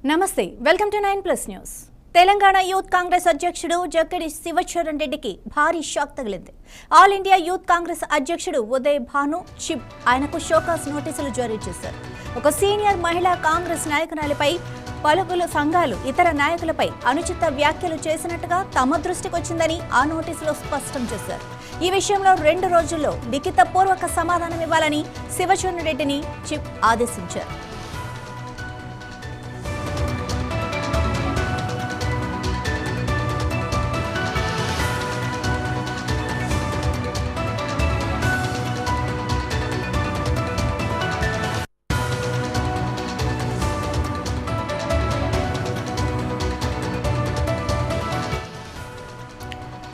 నమస్తే welcome to 9+ news. Telangana youth Congress అధ్యక్షుడు జక్కడి శివచరణ్ రెడ్డికి భారీ షాక్ తగిలింది. ఆల్ ఇండియా యూత్ కాంగ్రెస్ అధ్యక్షుడు ఉదయ్ భాను చిప్ ఆయనకు షోకాస్ నోటీసులు జారీ చేశారు. ఒక సీనియర్ మహిళా కాంగ్రెస్ నాయకురాలిపై పలువురు సంఘాలు ఇతర నాయకులపై అనుచిత వ్యాఖ్యలు చేసినట్టుగా తమ దృష్టికి వచ్చిందని ఆ నోటీసులో స్పష్టం చేశారు. ఈ విషయంలో 2 రోజుల్లో లిఖితపూర్వక సమాధానం ఇవ్వాలని శివచరణ్ రెడ్డిని చిప్ ఆదేశించారు.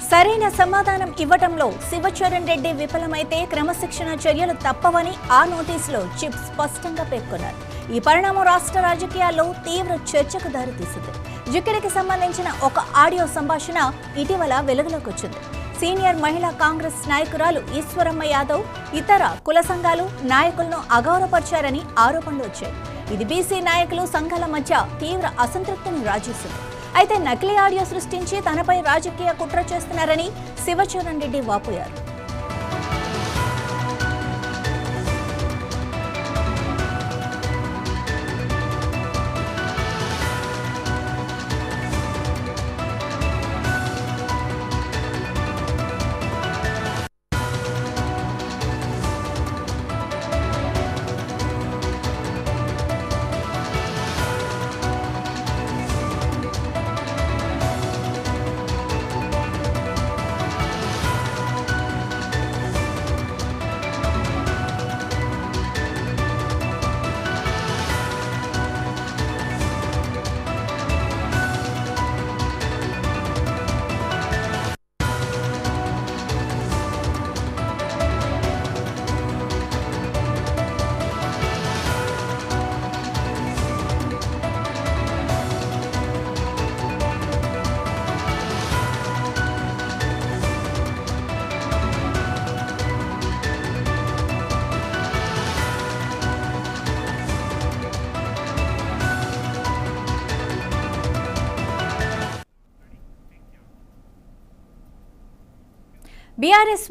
సరైన సమాధానం ఇవ్వటంలో శివచరణ్ రెడ్డి విఫలమైతే క్రమశిక్షణ చర్యలు తప్పవని ఆ నోటీసులో చిప్ స్పష్టంగా పేర్కొన్నారు. ఈ పరిణామం రాష్ట్ర రాజకీయాల్లో తీవ్ర చర్చకు దారితీసింది. జిక్కిడికి సంబంధించిన ఒక ఆడియో సంభాషణ ఇటీవల వెలుగులోకి వచ్చింది. సీనియర్ మహిళా కాంగ్రెస్ నాయకురాలు ఈశ్వరమ్మ యాదవ్ ఇతర కుల సంఘాలు నాయకులను అగౌరవపరిచారని ఆరోపణలు వచ్చాయి. ఇది బీసీ నాయకులు సంఘాల మధ్య తీవ్ర అసంతృప్తిని రాజేసింది. అయితే నకిలీ ఆడియో సృష్టించి తనపై రాజకీయ కుట్ర చేస్తున్నారని శివచరణ్ రెడ్డి వాపోయారు. బీఆర్ఎస్